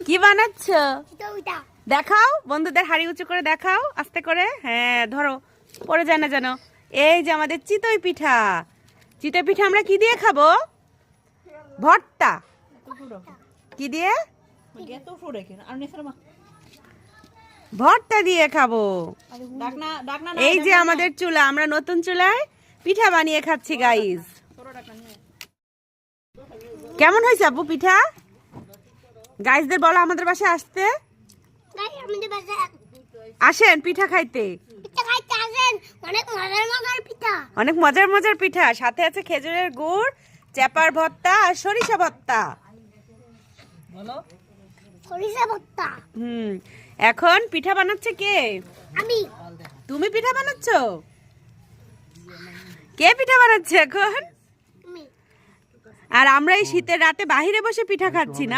কি বানাচ্ছ? দেখাও বন্ধুদের, হাড়ি উঁচু করে দেখাও, আস্তে করে। হ্যাঁ ধরো, পড়ে যায় না যেন। এই যে আমাদের চিতই পিঠা। চিতই পিঠা আমরা কি দিয়ে খাবো? ভর্তা। কি দিয়ে? ভর্তা দিয়ে খাবো। এই যে আমাদের চুলা, আমরা নতুন চুলায় পিঠা বানিয়ে খাচ্ছি গাইস। কেমন হয়েছে আপু পিঠা? গাইসদের বলো আমাদের বাসায় আসতে। আসেন পিঠা খাইতে। অনেক মজার মজার পিঠা, সাথে আছে খেজুরের গুড়, চেপার ভর্তা আর সরিষা ভর্তা। এখন পিঠা বানাচ্ছে কে? আমি। তুমি পিঠা বানাচ্ছ? কে পিঠা বানাচ্ছে এখন? আর আমরা এই শীতের রাতে বাহিরে বসে পিঠা খাচ্ছি না।